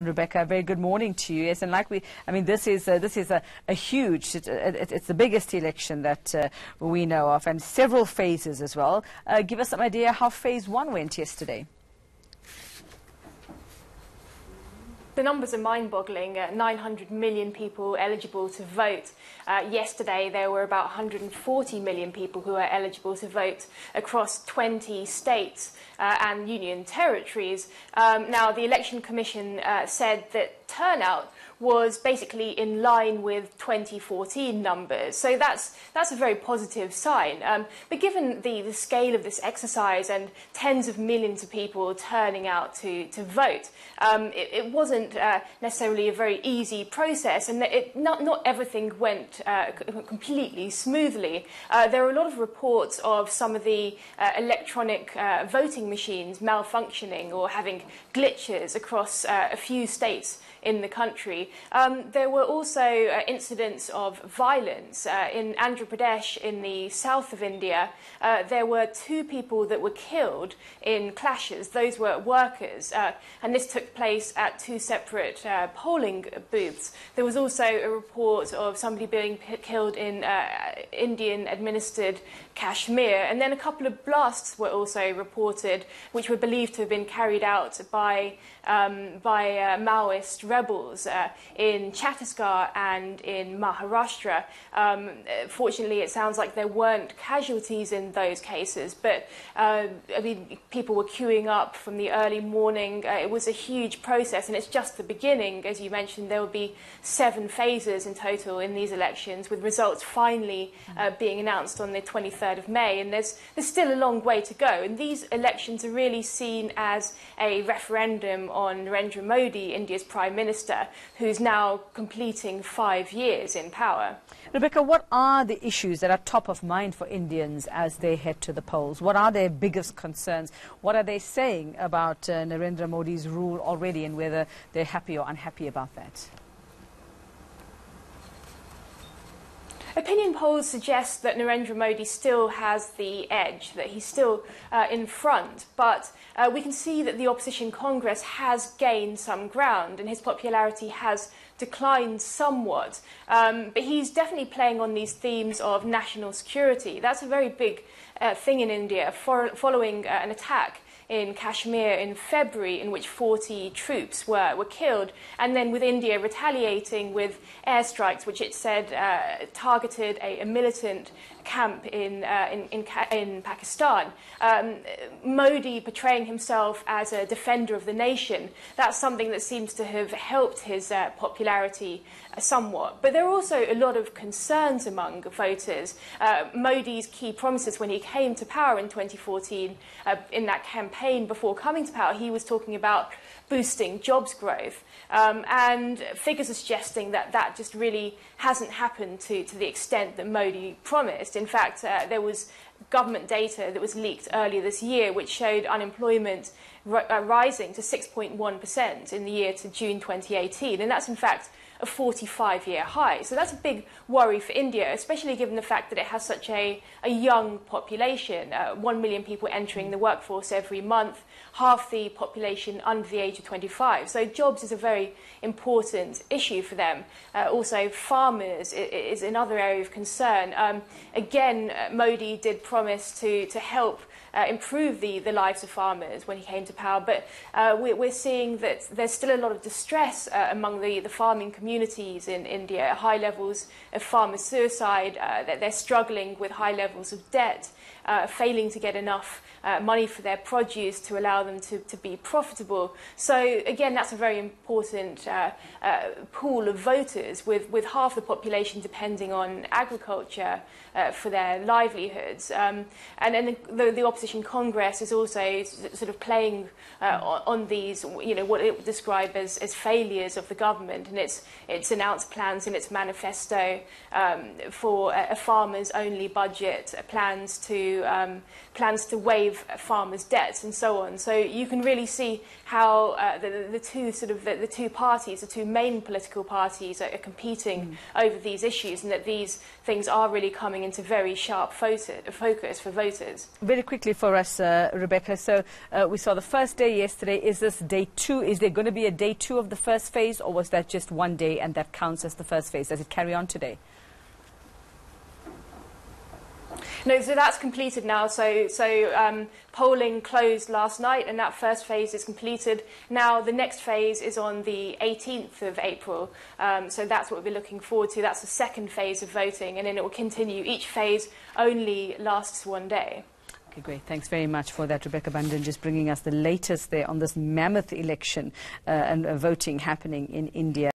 Rebecca, very good morning to you. Yes, and this is a huge. It's the biggest election that we know of, and several phases as well. Give us some idea how phase one went yesterday. The numbers are mind-boggling. 900 million people eligible to vote. Yesterday, there were about 140 million people who are eligible to vote across 20 states and union territories. Now, the Election Commission said that turnout was basically in line with 2014 numbers. So that's a very positive sign. But given the scale of this exercise and tens of millions of people turning out to vote, it wasn't necessarily a very easy process, and not everything went completely smoothly. There are a lot of reports of some of the electronic voting machines malfunctioning or having glitches across a few states in the country. There were also incidents of violence. In Andhra Pradesh, in the south of India, there were 2 people that were killed in clashes. Those were workers, and this took place at 2 separate polling booths. There was also a report of somebody being killed in Indian-administered Kashmir, and then a couple of blasts were also reported, which were believed to have been carried out by Maoist rebels in Chhattisgarh and in Maharashtra. Fortunately, it sounds like there weren't casualties in those cases, but people were queuing up from the early morning. It was a huge process, and it's just the beginning. As you mentioned, there will be 7 phases in total in these elections, with results finally being announced on the 23rd of May, and there's still a long way to go. And these elections are really seen as a referendum on Narendra Modi, India's Prime Minister, who's now completing 5 years in power. Rebecca, what are the issues that are top of mind for Indians as they head to the polls? What are their biggest concerns? What are they saying about Narendra Modi's rule already, and whether they're happy or unhappy about that? Opinion polls suggest that Narendra Modi still has the edge, that he's still in front, but we can see that the opposition Congress has gained some ground and his popularity has declined somewhat. But he's definitely playing on these themes of national security. That's a very big thing in India, following an attack in Kashmir in February, in which 40 troops were killed, and then with India retaliating with airstrikes, which it said targeted a militant camp in Pakistan. Modi portraying himself as a defender of the nation, that's something that seems to have helped his popularity somewhat. But there are also a lot of concerns among voters. Modi's key promises when he came to power in 2014, in that campaign before coming to power, he was talking about boosting jobs growth. And figures are suggesting that just really hasn't happened to the extent that Modi promised. In fact, there was government data that was leaked earlier this year which showed unemployment rising to 6.1% in the year to June 2018. And that's, in fact, a 45-year high. So that's a big worry for India, especially given the fact that it has such a young population, 1 million people entering the workforce every month, half the population under the age of 25. So jobs is a very important issue for them. Also, farmers is another area of concern. Again, Modi did promise to help improve the lives of farmers when he came to power, but we're seeing that there's still a lot of distress among the farming communities in India, high levels of farmer suicide, that they're struggling with high levels of debt, failing to get enough money for their produce to allow them to be profitable. So again, that's a very important pool of voters, with half the population depending on agriculture for their livelihoods. And then the opposition Congress is also sort of playing on these, what it would describe as failures of the government, and it's announced plans in its manifesto for a farmers-only budget, plans to to waive farmers' debts and so on. So you can really see how the two parties, the two main political parties, are competing over these issues, and that these things are really coming into very sharp focus for voters. Very quickly for us, Rebecca. So we saw the first day yesterday. Is this day 2? Is there going to be a day 2 of the first phase, or was that just one day and that counts as the first phase? Does it carry on today? No, so that's completed now. So polling closed last night, and that first phase is completed. Now the next phase is on the 18th of April. So that's what we'll be looking forward to. That's the second phase of voting, and then it will continue. Each phase only lasts one day. Okay, great. Thanks very much for that, Rebecca Bandan, just bringing us the latest there on this mammoth election and voting happening in India.